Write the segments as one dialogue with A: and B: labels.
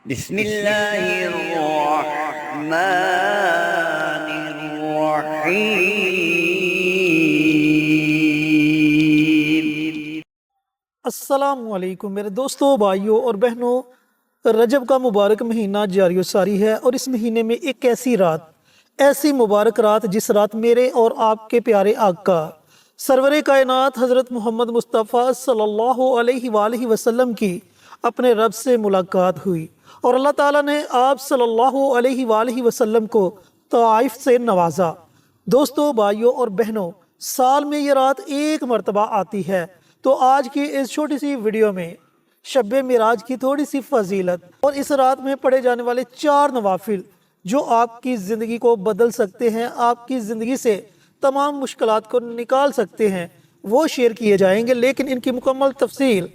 A: بسم اللہ الرحمن الرحیم۔
B: السلام علیکم میرے دوستوں، بھائیوں اور بہنوں۔ رجب کا مبارک مہینہ جاری و ساری ہے، اور اس مہینے میں ایک ایسی مبارک رات جس رات میرے اور آپ کے پیارے آقا سرور کائنات حضرت محمد مصطفیٰ صلی اللہ علیہ وآلہ وسلم کی اپنے رب سے ملاقات ہوئی، اور اللہ تعالیٰ نے آپ صلی اللہ علیہ وآلہ وسلم کو طائف سے نوازا۔ دوستوں، بھائیوں اور بہنوں، سال میں یہ رات ایک مرتبہ آتی ہے، تو آج کی اس چھوٹی سی ویڈیو میں شب معراج کی تھوڑی سی فضیلت اور اس رات میں پڑھے جانے والے 4 نوافل جو آپ کی زندگی کو بدل سکتے ہیں، آپ کی زندگی سے تمام مشکلات کو نکال سکتے ہیں، وہ شیئر کیے جائیں گے۔ لیکن ان کی مکمل تفصیل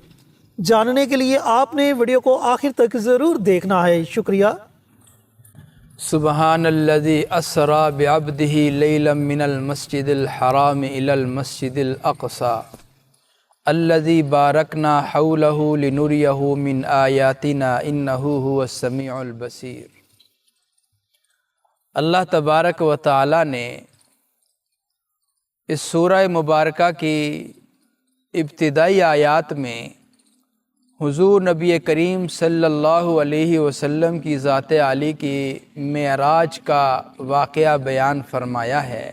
B: جاننے کے لیے آپ نے ویڈیو کو آخر تک ضرور دیکھنا ہے۔ شکریہ۔
C: سبحان الذي اسرى بعبده ليلا من المسجد الحرام الى المسجد الاقصى الذي باركنا حوله لنريه من آياتنا انه هو السميع البصير۔ اللہ تبارک و تعالی نے اس سورہ مبارکہ کی ابتدائی آیات میں حضور نبی کریم صلی اللہ علیہ وسلم کی ذات عالی کی معراج کا واقعہ بیان فرمایا ہے،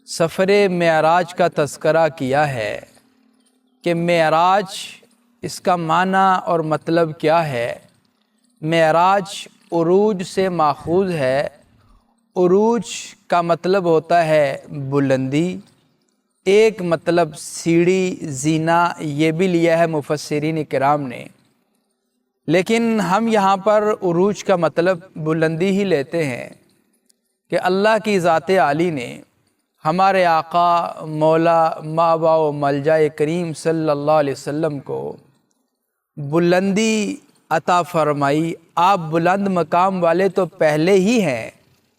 C: سفر معراج کا تذکرہ کیا ہے کہ معراج اس کا معنی اور مطلب کیا ہے۔ معراج عروج سے ماخوذ ہے۔ عروج کا مطلب ہوتا ہے بلندی، ایک مطلب سیڑھی، زینہ، یہ بھی لیا ہے مفسرین کرام نے، لیکن ہم یہاں پر عروج کا مطلب بلندی ہی لیتے ہیں کہ اللہ کی ذات عالی نے ہمارے آقا مولا مابا و ملجا کریم صلی اللہ علیہ وسلم کو بلندی عطا فرمائی۔ آپ بلند مقام والے تو پہلے ہی ہیں،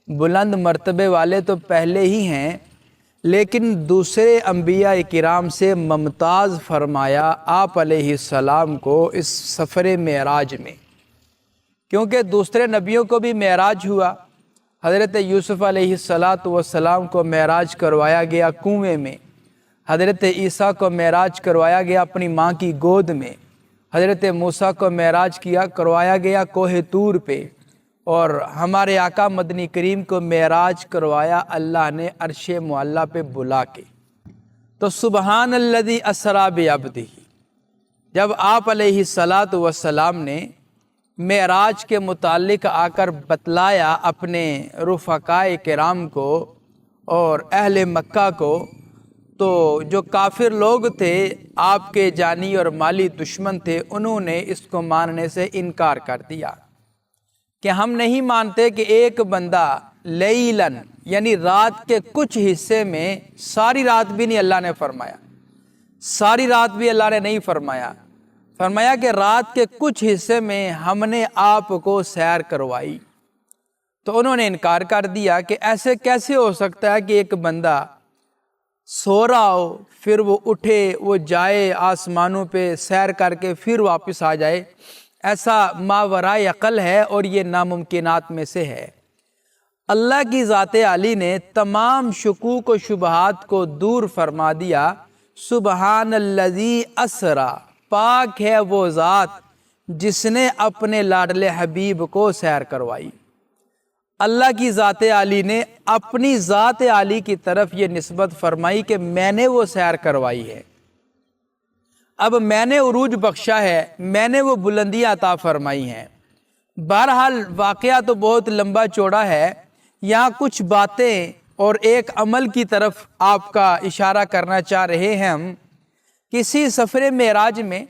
C: بلند مرتبے والے تو پہلے ہی ہیں، لیکن دوسرے انبیاء کرام سے ممتاز فرمایا آپ علیہ السلام کو اس سفر معراج میں، کیونکہ دوسرے نبیوں کو بھی معراج ہوا۔ حضرت یوسف علیہ السلام کو معراج کروایا گیا کنویں میں، حضرت عیسیٰ کو معراج کروایا گیا اپنی ماں کی گود میں، حضرت موسیٰ کو معراج کروایا گیا کوہ طور پہ، اور ہمارے آقا مدنی کریم کو معراج کروایا اللہ نے عرش معلیٰ پہ بلا کے۔ تو سبحان الذی اسریٰ بعبدہ، جب آپ علیہ السلام نے معراج کے متعلق آ کر بتلایا اپنے رفقائے کرام کو اور اہل مکہ کو، تو جو کافر لوگ تھے، آپ کے جانی اور مالی دشمن تھے، انہوں نے اس کو ماننے سے انکار کر دیا کہ ہم نہیں مانتے کہ ایک بندہ لیلن یعنی رات کے کچھ حصے میں، ساری رات بھی نہیں اللہ نے فرمایا، ساری رات بھی اللہ نے نہیں فرمایا، فرمایا کہ رات کے کچھ حصے میں ہم نے آپ کو سیر کروائی۔ تو انہوں نے انکار کر دیا کہ ایسے کیسے ہو سکتا ہے کہ ایک بندہ سو رہا ہو، پھر وہ اٹھے، وہ جائے آسمانوں پہ سیر کر کے پھر واپس آ جائے، ایسا ماورائے عقل ہے اور یہ ناممکنات میں سے ہے۔ اللہ کی ذات عالی نے تمام شکوک و شبہات کو دور فرما دیا۔ سبحان الذی اسریٰ، پاک ہے وہ ذات جس نے اپنے لاڈلے حبیب کو سیر کروائی۔ اللہ کی ذات عالی نے اپنی ذات عالی کی طرف یہ نسبت فرمائی کہ میں نے وہ سیر کروائی ہے، اب میں نے عروج بخشا ہے، میں نے وہ بلندیاں عطا فرمائی ہیں۔ بہرحال واقعہ تو بہت لمبا چوڑا ہے، یہاں کچھ باتیں اور ایک عمل کی طرف آپ کا اشارہ کرنا چاہ رہے ہیں ہم۔ کسی سفر معراج میں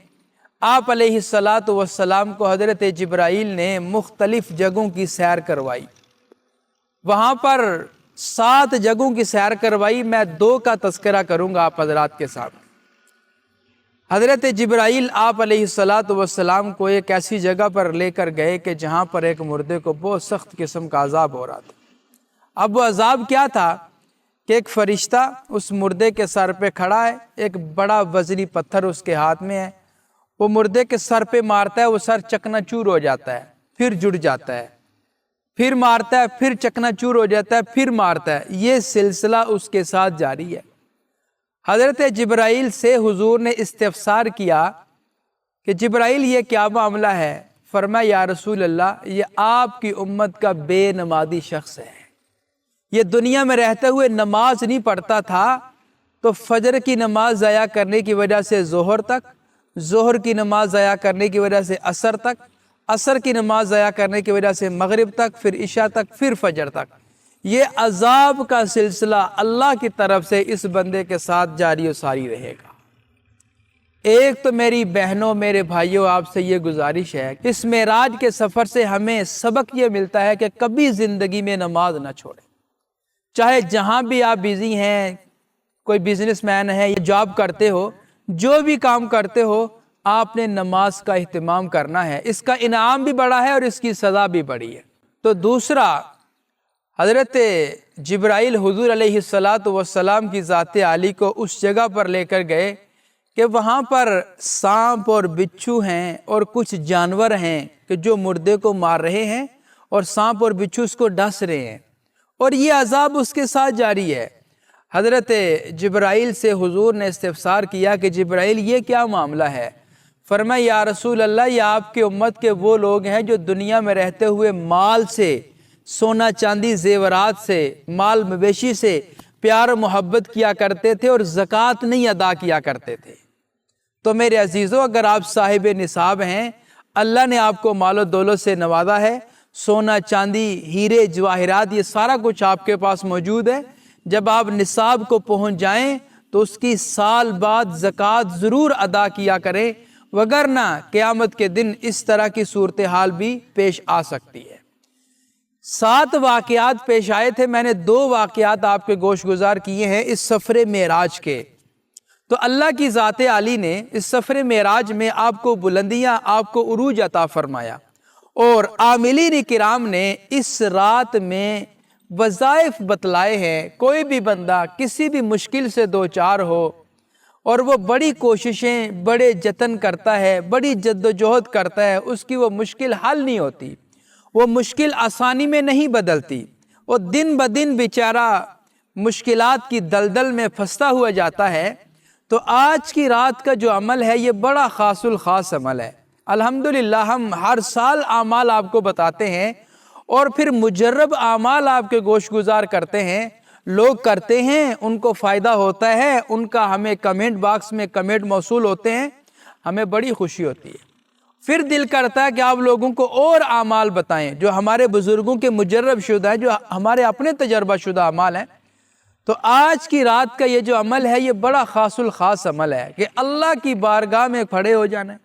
C: آپ علیہ السلام کو حضرت جبرائیل نے مختلف جگہوں کی سیر کروائی، وہاں پر 7 جگہوں کی سیر کروائی۔ میں 2 کا تذکرہ کروں گا آپ حضرات کے ساتھ۔ حضرت جبرائیل آپ علیہ السلام کو ایک ایسی جگہ پر لے کر گئے کہ جہاں پر ایک مردے کو بہت سخت قسم کا عذاب ہو رہا تھا۔ اب وہ عذاب کیا تھا کہ ایک فرشتہ اس مردے کے سر پہ کھڑا ہے، ایک بڑا وزنی پتھر اس کے ہاتھ میں ہے، وہ مردے کے سر پہ مارتا ہے، وہ سر چکنا چور ہو جاتا ہے، پھر جڑ جاتا ہے، پھر مارتا ہے، پھر چکنا چور ہو جاتا ہے، پھر مارتا ہے، یہ سلسلہ اس کے ساتھ جاری ہے۔ حضرت جبرائیل سے حضور نے استفسار کیا کہ جبرائیل یہ کیا معاملہ ہے؟ فرمایا یا رسول اللہ، یہ آپ کی امت کا بے نمازی شخص ہے، یہ دنیا میں رہتے ہوئے نماز نہیں پڑھتا تھا، تو فجر کی نماز ضائع کرنے کی وجہ سے ظہر تک، ظہر کی نماز ضائع کرنے کی وجہ سے عصر تک، عصر کی نماز ضائع کرنے کی وجہ سے مغرب تک، پھر عشاء تک، پھر فجر تک، یہ عذاب کا سلسلہ اللہ کی طرف سے اس بندے کے ساتھ جاری و ساری رہے گا۔ ایک تو میری بہنوں، میرے بھائیوں، آپ سے یہ گزارش ہے، اس معراج کے سفر سے ہمیں سبق یہ ملتا ہے کہ کبھی زندگی میں نماز نہ چھوڑیں، چاہے جہاں بھی آپ بیزی ہیں، کوئی بزنس مین ہے یا جاب کرتے ہو، جو بھی کام کرتے ہو، آپ نے نماز کا اہتمام کرنا ہے، اس کا انعام بھی بڑا ہے اور اس کی سزا بھی بڑی ہے۔ تو دوسرا، حضرت جبرائیل حضور علیہ السلام کی ذات عالی کو اس جگہ پر لے کر گئے کہ وہاں پر سانپ اور بچھو ہیں اور کچھ جانور ہیں کہ جو مردے کو مار رہے ہیں اور سانپ اور بچھو اس کو ڈس رہے ہیں، اور یہ عذاب اس کے ساتھ جاری ہے۔ حضرت جبرائیل سے حضور نے استفسار کیا کہ جبرائیل یہ کیا معاملہ ہے؟ فرمایا یا رسول اللہ، یہ آپ کی امت کے وہ لوگ ہیں جو دنیا میں رہتے ہوئے مال سے، سونا چاندی زیورات سے، مال مویشی سے پیار و محبت کیا کرتے تھے اور زکوٰۃ نہیں ادا کیا کرتے تھے۔ تو میرے عزیزو، اگر آپ صاحب نصاب ہیں، اللہ نے آپ کو مال و دولت سے نوازا ہے، سونا چاندی ہیرے جواہرات یہ سارا کچھ آپ کے پاس موجود ہے، جب آپ نصاب کو پہنچ جائیں تو اس کی سال بعد زکوٰۃ ضرور ادا کیا کریں، وگرنہ قیامت کے دن اس طرح کی صورتحال بھی پیش آ سکتی ہے۔ 7 واقعات پیش آئے تھے، میں نے 2 واقعات آپ کے گوش گزار کیے ہیں اس سفر معراج کے۔ تو اللہ کی ذات عالی نے اس سفر معراج میں آپ کو بلندیاں، آپ کو عروج عطا فرمایا، اور عاملین کرام نے اس رات میں وظائف بتلائے ہیں۔ کوئی بھی بندہ کسی بھی مشکل سے دوچار ہو اور وہ بڑی کوششیں، بڑے جتن کرتا ہے، بڑی جدوجہد کرتا ہے، اس کی وہ مشکل حل نہیں ہوتی، وہ مشکل آسانی میں نہیں بدلتی، وہ دن بدن بیچارہ مشکلات کی دلدل میں پھنستا ہوا جاتا ہے۔ تو آج کی رات کا جو عمل ہے یہ بڑا خاص الخاص عمل ہے۔ الحمدللہ ہم ہر سال اعمال آپ کو بتاتے ہیں اور پھر مجرب اعمال آپ کے گوش گزار کرتے ہیں، لوگ کرتے ہیں، ان کو فائدہ ہوتا ہے، ان کا ہمیں کمنٹ باکس میں کمنٹ موصول ہوتے ہیں، ہمیں بڑی خوشی ہوتی ہے۔ پھر دل کرتا ہے کہ آپ لوگوں کو اور اعمال بتائیں جو ہمارے بزرگوں کے مجرب شدہ ہیں، جو ہمارے اپنے تجربہ شدہ اعمال ہیں۔ تو آج کی رات کا یہ جو عمل ہے یہ بڑا خاص الخاص عمل ہے کہ اللہ کی بارگاہ میں کھڑے ہو جانا ہے،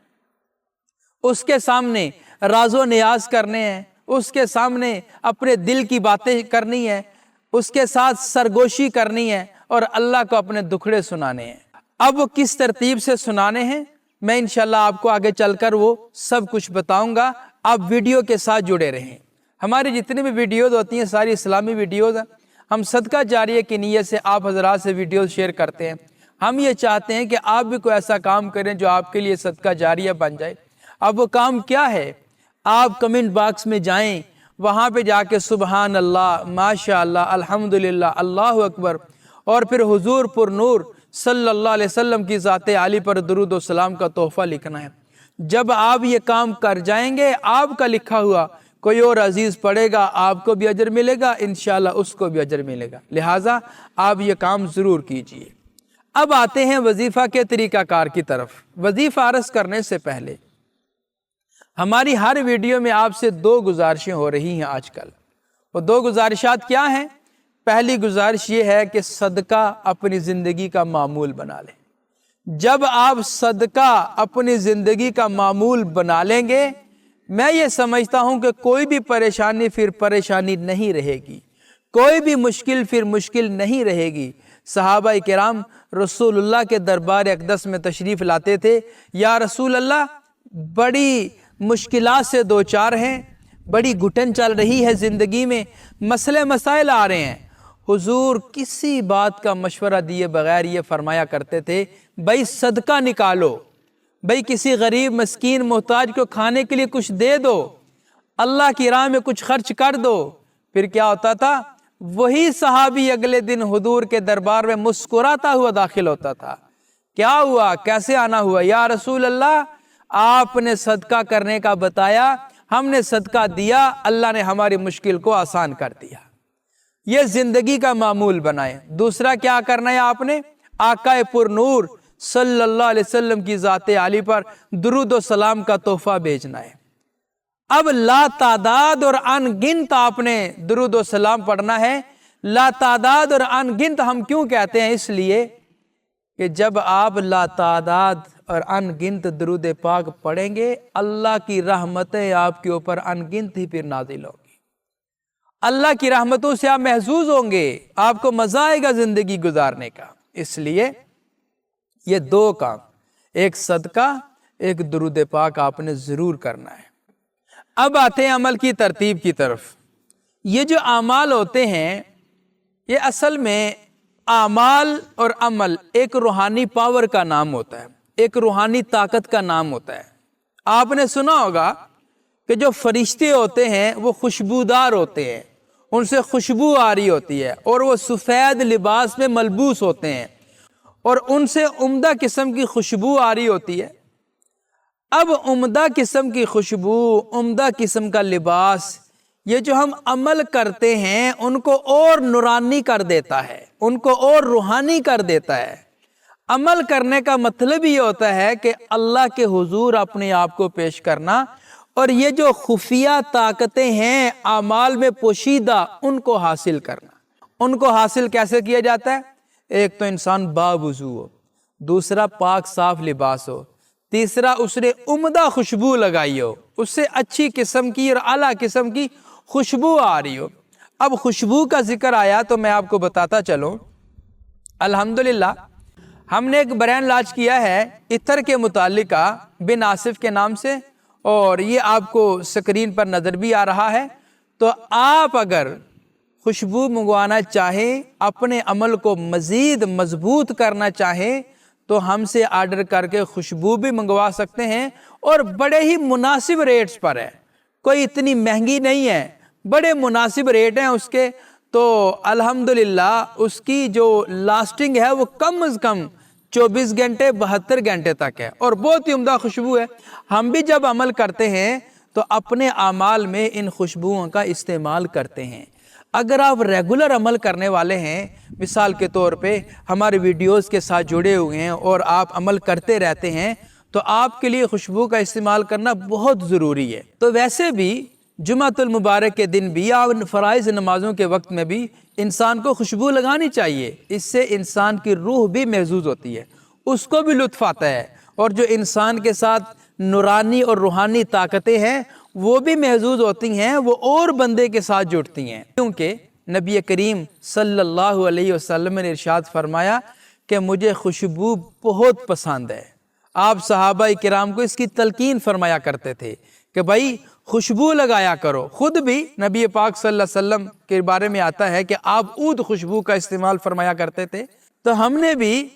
C: اس کے سامنے راز و نیاز کرنے ہیں، اس کے سامنے اپنے دل کی باتیں کرنی ہے، اس کے ساتھ سرگوشی کرنی ہے اور اللہ کو اپنے دکھڑے سنانے ہیں۔ اب وہ کس ترتیب سے سنانے ہیں میں انشاءاللہ آپ کو آگے چل کر وہ سب کچھ بتاؤں گا، آپ ویڈیو کے ساتھ جڑے رہیں۔ ہماری جتنی بھی ویڈیوز ہوتی ہیں ساری اسلامی ویڈیوز ہیں، ہم صدقہ جاریہ کی نیت سے آپ حضرات سے ویڈیوز شیئر کرتے ہیں۔ ہم یہ چاہتے ہیں کہ آپ بھی کوئی ایسا کام کریں جو آپ کے لیے صدقہ جاریہ بن جائے۔ اب وہ کام کیا ہے؟ آپ کمنٹ باکس میں جائیں، وہاں پہ جا کے سبحان اللہ، ماشاءاللہ، الحمدللہ، اللہ اکبر، اور پھر حضور پر نور صلی اللہ علیہ وسلم کی ذات عالی پر درود و سلام کا تحفہ لکھنا ہے۔ جب آپ یہ کام کر جائیں گے، آپ کا لکھا ہوا کوئی اور عزیز پڑھے گا، آپ کو بھی اجر ملے گا، انشاءاللہ اس کو بھی اجر ملے گا۔ لہٰذا آپ یہ کام ضرور کیجئے۔ اب آتے ہیں وظیفہ کے طریقہ کار کی طرف۔ وظیفہ عرض کرنے سے پہلے ہماری ہر ویڈیو میں آپ سے 2 گزارشیں ہو رہی ہیں آج کل۔ وہ 2 گزارشات کیا ہیں؟ پہلی گزارش یہ ہے کہ صدقہ اپنی زندگی کا معمول بنا لیں۔ جب آپ صدقہ اپنی زندگی کا معمول بنا لیں گے، میں یہ سمجھتا ہوں کہ کوئی بھی پریشانی پھر پریشانی نہیں رہے گی، کوئی بھی مشکل پھر مشکل نہیں رہے گی۔ صحابہ کرام رسول اللہ کے دربار اقدس میں تشریف لاتے تھے، یا رسول اللہ بڑی مشکلات سے دوچار ہیں، بڑی گھٹن چل رہی ہے زندگی میں، مسئلے مسائل آ رہے ہیں۔ حضور کسی بات کا مشورہ دیے بغیر یہ فرمایا کرتے تھے، بھائی صدقہ نکالو، بھئی کسی غریب مسکین محتاج کو کھانے کے لیے کچھ دے دو، اللہ کی راہ میں کچھ خرچ کر دو۔ پھر کیا ہوتا تھا؟ وہی صحابی اگلے دن حضور کے دربار میں مسکراتا ہوا داخل ہوتا تھا۔ کیا ہوا؟ کیسے آنا ہوا؟ یا رسول اللہ، آپ نے صدقہ کرنے کا بتایا، ہم نے صدقہ دیا، اللہ نے ہماری مشکل کو آسان کر دیا۔ یہ زندگی کا معمول بنائے۔ دوسرا کیا کرنا ہے آپ نے؟ آقا پر نور صلی اللہ علیہ وسلم کی ذات عالی پر درود و سلام کا تحفہ بھیجنا ہے۔ اب لا تعداد اور ان گنت آپ نے درود و سلام پڑھنا ہے۔ لا تعداد اور ان گنت ہم کیوں کہتے ہیں؟ اس لیے کہ جب آپ لا تعداد اور ان گنت درود پاک پڑھیں گے، اللہ کی رحمتیں آپ کے اوپر ان گنت ہی پھر نازل ہوں گی۔ اللہ کی رحمتوں سے آپ محظوظ ہوں گے، آپ کو مزہ آئے گا زندگی گزارنے کا۔ اس لیے یہ دو کام، ایک صدقہ، ایک درود پاک آپ نے ضرور کرنا ہے۔ اب آتے ہیں عمل کی ترتیب کی طرف۔ یہ جو اعمال ہوتے ہیں، یہ اصل میں اعمال اور عمل ایک روحانی پاور کا نام ہوتا ہے، ایک روحانی طاقت کا نام ہوتا ہے۔ آپ نے سنا ہوگا کہ جو فرشتے ہوتے ہیں وہ خوشبودار ہوتے ہیں، ان سے خوشبو آ رہی ہوتی ہے، اور وہ سفید لباس میں ملبوس ہوتے ہیں، اور ان سے عمدہ قسم کی خوشبو آ رہی ہوتی ہے۔ اب عمدہ قسم کی خوشبو، عمدہ قسم کا لباس، یہ جو ہم عمل کرتے ہیں ان کو اور نورانی کر دیتا ہے، ان کو اور روحانی کر دیتا ہے۔ عمل کرنے کا مطلب یہ ہوتا ہے کہ اللہ کے حضور اپنے آپ کو پیش کرنا، اور یہ جو خفیہ طاقتیں ہیں اعمال میں پوشیدہ، ان کو حاصل کرنا۔ ان کو حاصل کیسے کیا جاتا ہے؟ ایک تو انسان باوضو ہو، دوسرا پاک صاف لباس ہو، تیسرا اس نے عمدہ خوشبو لگائی ہو، اس سے اچھی قسم کی اور اعلیٰ قسم کی خوشبو آ رہی ہو۔ اب خوشبو کا ذکر آیا تو میں آپ کو بتاتا چلوں، الحمدللہ ہم نے ایک برانڈ لانچ کیا ہے عطر کے متعلقہ بن آصف کے نام سے، اور یہ آپ کو سکرین پر نظر بھی آ رہا ہے۔ تو آپ اگر خوشبو منگوانا چاہیں، اپنے عمل کو مزید مضبوط کرنا چاہیں، تو ہم سے آرڈر کر کے خوشبو بھی منگوا سکتے ہیں، اور بڑے ہی مناسب ریٹس پر ہے، کوئی اتنی مہنگی نہیں ہے، بڑے مناسب ریٹ ہیں اس کے۔ تو الحمدللہ اس کی جو لاسٹنگ ہے وہ کم از کم 24 گھنٹے 72 گھنٹے تک ہے، اور بہت ہی عمدہ خوشبو ہے۔ ہم بھی جب عمل کرتے ہیں تو اپنے اعمال میں ان خوشبوؤں کا استعمال کرتے ہیں۔ اگر آپ ریگولر عمل کرنے والے ہیں، مثال کے طور پہ ہمارے ویڈیوز کے ساتھ جڑے ہوئے ہیں اور آپ عمل کرتے رہتے ہیں، تو آپ کے لیے خوشبو کا استعمال کرنا بہت ضروری ہے۔ تو ویسے بھی جمعۃ المبارک کے دن بھی یا فرائض نمازوں کے وقت میں بھی انسان کو خوشبو لگانی چاہیے، اس سے انسان کی روح بھی محظوظ ہوتی ہے، اس کو بھی لطف آتا ہے، اور جو انسان کے ساتھ نورانی اور روحانی طاقتیں ہیں وہ بھی محظوظ ہوتی ہیں، وہ اور بندے کے ساتھ جڑتی ہیں۔ کیونکہ نبی کریم صلی اللہ علیہ وسلم نے ارشاد فرمایا کہ مجھے خوشبو بہت پسند ہے۔ آپ صحابہ کرام کو اس کی تلقین فرمایا کرتے تھے کہ بھائی خوشبو لگایا کرو۔ خود بھی نبی پاک صلی اللہ علیہ وسلم کے بارے میں آتا ہے کہ آپ عود خوشبو کا استعمال فرمایا کرتے تھے۔ تو ہم نے بھی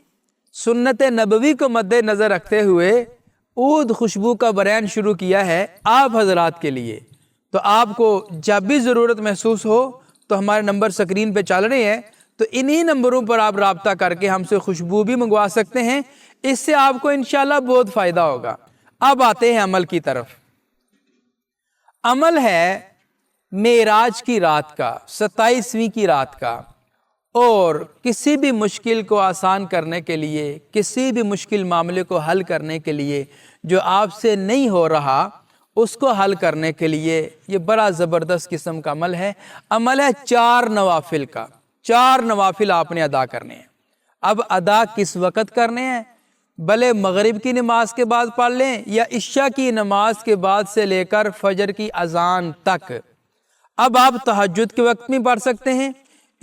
C: سنت نبوی کو مد نظر رکھتے ہوئے عود خوشبو کا برانڈ شروع کیا ہے آپ حضرات کے لیے۔ تو آپ کو جب بھی ضرورت محسوس ہو تو ہمارے نمبر سکرین پہ چل رہے ہیں، تو انہی نمبروں پر آپ رابطہ کر کے ہم سے خوشبو بھی منگوا سکتے ہیں، اس سے آپ کو انشاءاللہ بہت فائدہ ہوگا۔ اب آتے ہیں عمل کی طرف۔ عمل ہے معراج کی رات کا، 27ویں کی رات کا، اور کسی بھی مشکل کو آسان کرنے کے لیے، کسی بھی مشکل معاملے کو حل کرنے کے لیے جو آپ سے نہیں ہو رہا، اس کو حل کرنے کے لیے یہ بڑا زبردست قسم کا عمل ہے۔ عمل ہے 4 نوافل کا۔ 4 نوافل آپ نے ادا کرنے ہیں۔ اب ادا کس وقت کرنے ہیں؟ بھلے مغرب کی نماز کے بعد پڑھ لیں یا عشاء کی نماز کے بعد سے لے کر فجر کی اذان تک۔ اب آپ تہجد کے وقت میں پڑھ سکتے ہیں،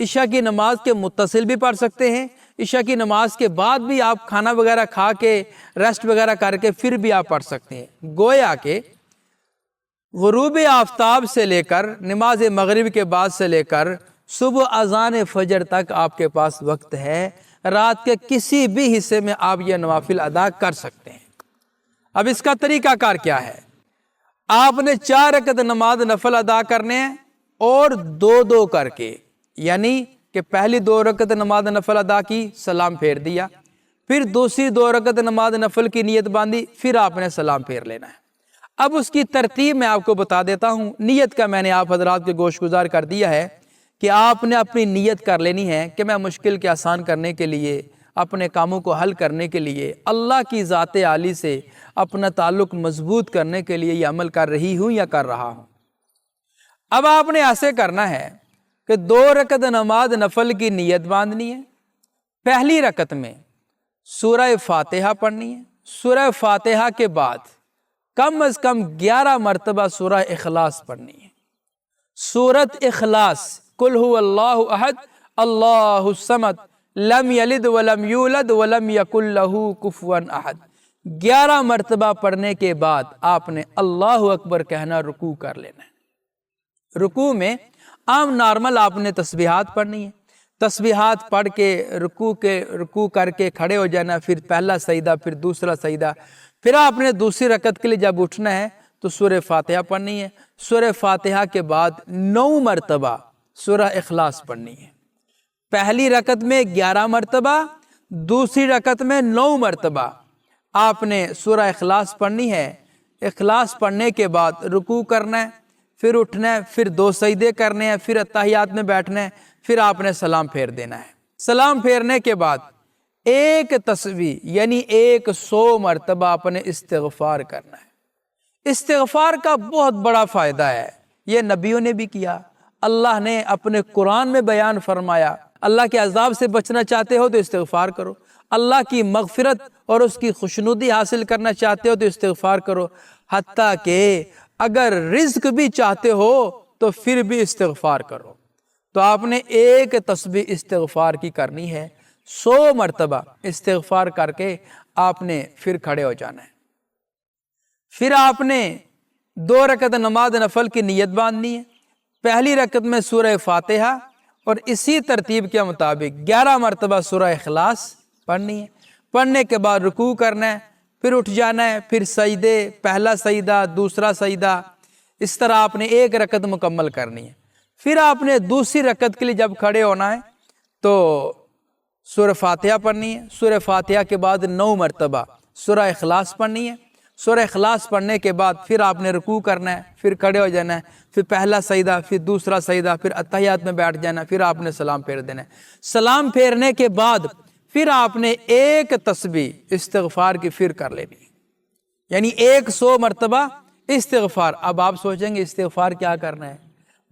C: عشاء کی نماز کے متصل بھی پڑھ سکتے ہیں، عشاء کی نماز کے بعد بھی آپ کھانا وغیرہ کھا کے ریسٹ وغیرہ کر کے پھر بھی آپ پڑھ سکتے ہیں۔ گویا کہ غروب آفتاب سے لے کر نماز مغرب کے بعد سے لے کر صبح اذان فجر تک آپ کے پاس وقت ہے، رات کے کسی بھی حصے میں آپ یہ نوافل ادا کر سکتے ہیں۔ اب اس کا طریقہ کار کیا ہے؟ آپ نے 4 رکعت نماز نفل ادا کرنے ہیں اور 2 کر کے، یعنی کہ پہلی 2 رکعت نماز نفل ادا کی، سلام پھیر دیا، پھر دوسری 2 رکعت نماز نفل کی نیت باندھی، پھر آپ نے سلام پھیر لینا ہے۔ اب اس کی ترتیب میں آپ کو بتا دیتا ہوں۔ نیت کا میں نے آپ حضرات کے گوش گزار کر دیا ہے کہ آپ نے اپنی نیت کر لینی ہے کہ میں مشکل کے آسان کرنے کے لیے، اپنے کاموں کو حل کرنے کے لیے، اللہ کی ذات عالی سے اپنا تعلق مضبوط کرنے کے لیے یہ عمل کر رہی ہوں یا کر رہا ہوں۔ اب آپ نے ایسے کرنا ہے کہ 2 رکعت نماز نفل کی نیت باندھنی ہے۔ پہلی رکعت میں سورہ فاتحہ پڑھنی ہے، سورہ فاتحہ کے بعد کم از کم 11 مرتبہ سورہ اخلاص پڑھنی ہے۔ سورۃ اخلاص، قل هو اللہ احد اللہ الصمد لم یلد ولم یولد ولم یکن لہ کفوا احد، 11 مرتبہ پڑھنے کے بعد آپ نے اللہ اکبر کہنا، رکوع کر لینا ہے۔ رکوع میں عام نارمل آپ نے تسبیحات پڑھنی ہے، تسبیحات پڑھ کے رکوع کر کے کھڑے ہو جانا، پھر پہلا سجدہ، پھر دوسرا سجدہ، پھر آپ نے دوسری رکعت کے لیے جب اٹھنا ہے تو سورہ فاتحہ پڑھنی ہے۔ سورہ فاتحہ کے بعد 9 مرتبہ سورہ اخلاص پڑھنی ہے۔ پہلی رکعت میں 11 مرتبہ، دوسری رکعت میں 9 مرتبہ آپ نے سورہ اخلاص پڑھنی ہے۔ اخلاص پڑھنے کے بعد رکوع کرنا ہے، پھر اٹھنا ہے، پھر 2 سجدے کرنے ہیں، پھر اتحیات میں بیٹھنا ہے، پھر آپ نے سلام پھیر دینا ہے۔ سلام پھیرنے کے بعد ایک تسبیح یعنی 100 مرتبہ اپنے استغفار کرنا ہے۔ استغفار کا بہت بڑا فائدہ ہے، یہ نبیوں نے بھی کیا، اللہ نے اپنے قرآن میں بیان فرمایا۔ اللہ کے عذاب سے بچنا چاہتے ہو تو استغفار کرو، اللہ کی مغفرت اور اس کی خوشنودی حاصل کرنا چاہتے ہو تو استغفار کرو، حتیٰ کہ اگر رزق بھی چاہتے ہو تو پھر بھی استغفار کرو۔ تو آپ نے ایک تسبیح استغفار کی کرنی ہے، 100 مرتبہ استغفار کر کے آپ نے پھر کھڑے ہو جانا ہے۔ پھر آپ نے 2 رکعت نماز نفل کی نیت باندھنی ہے۔ پہلی رکعت میں سورہ فاتحہ اور اسی ترتیب کے مطابق 11 مرتبہ سورہ اخلاص پڑھنی ہے۔ پڑھنے کے بعد رکوع کرنا ہے، پھر اٹھ جانا ہے، پھر سجدے، پہلا سجدہ، دوسرا سجدہ، اس طرح آپ نے 1 رکعت مکمل کرنی ہے۔ پھر آپ نے دوسری رکعت کے لیے جب کھڑے ہونا ہے تو سورہ فاتحہ پڑھنی ہے۔ سورہ فاتحہ کے بعد 9 مرتبہ سورہ اخلاص پڑھنی ہے۔ سورہ اخلاص پڑھنے کے بعد پھر آپ نے رکوع کرنا ہے، پھر کھڑے ہو جانا ہے، پھر پہلا سجدہ، پھر دوسرا سجدہ، پھر اتحیات میں بیٹھ جانا، پھر آپ نے سلام پھیر دینا ہے۔ سلام پھیرنے کے بعد پھر آپ نے ایک تسبیح استغفار کی پھر کر لینی ہے، یعنی 100 مرتبہ استغفار۔ اب آپ سوچیں گے استغفار کیا کرنا ہے؟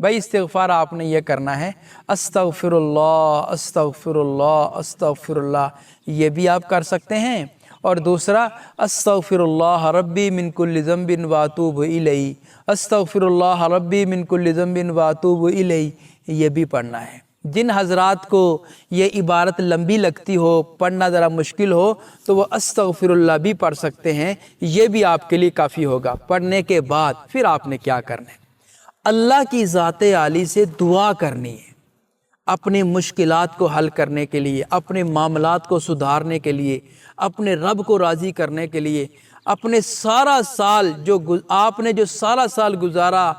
C: بھائی استغفار آپ نے یہ کرنا ہے، استغفر اللہ استغفر اللہ استغفر اللہ، یہ بھی آپ کر سکتے ہیں، اور دوسرا استغفر اللہ ربی من کل ذنب واتوب الیہ، استغفر اللہ ربی من کل ذنب واتوب الیہ، یہ بھی پڑھنا ہے۔ جن حضرات کو یہ عبارت لمبی لگتی ہو، پڑھنا ذرا مشکل ہو، تو وہ استغفر اللہ بھی پڑھ سکتے ہیں، یہ بھی آپ کے لیے کافی ہوگا۔ پڑھنے کے بعد پھر آپ نے کیا کرنا ہے؟ اللہ کی ذات عالی سے دعا کرنی ہے، اپنی مشکلات کو حل کرنے کے لیے، اپنے معاملات کو سدھارنے کے لیے، اپنے رب کو راضی کرنے کے لیے، اپنے سارا سال آپ نے جو سارا سال گزارا،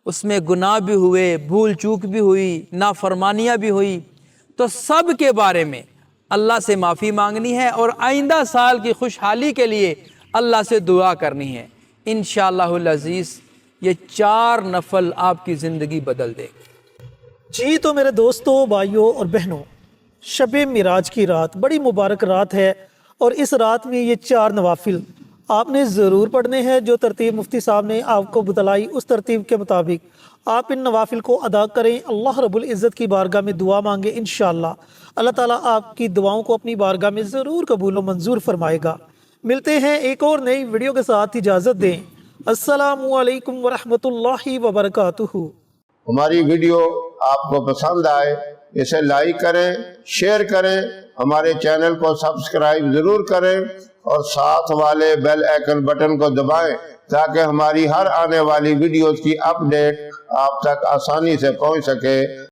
C: اس میں گناہ بھی ہوئے، بھول چوک بھی ہوئی، نافرمانیاں بھی ہوئی، تو سب کے بارے میں اللہ سے معافی مانگنی ہے، اور آئندہ سال کی خوشحالی کے لیے اللہ سے دعا کرنی ہے۔ انشاءاللہ العزیز یہ 4 نفل آپ کی زندگی بدل دے گی۔
B: جی تو میرے دوستوں، بھائیوں اور بہنوں، شب معراج کی رات بڑی مبارک رات ہے، اور اس رات میں یہ 4 نوافل آپ نے ضرور پڑھنے ہیں۔ جو ترتیب مفتی صاحب نے آپ کو بتلائی، اس ترتیب کے مطابق آپ ان نوافل کو ادا کریں، اللہ رب العزت کی بارگاہ میں دعا مانگیں، انشاءاللہ اللہ تعالیٰ آپ کی دعاؤں کو اپنی بارگاہ میں ضرور قبول و منظور فرمائے گا۔ ملتے ہیں ایک اور نئی ویڈیو کے ساتھ، اجازت دیں۔ السلام علیکم ورحمۃ اللہ وبرکاتہ۔
D: ہماری ویڈیو آپ کو پسند آئے اسے لائک کریں، شیئر کریں، ہمارے چینل کو سبسکرائب ضرور کریں، اور ساتھ والے بیل آئیکن بٹن کو دبائیں تاکہ ہماری ہر آنے والی ویڈیوز کی اپڈیٹ آپ تک آسانی سے پہنچ سکے۔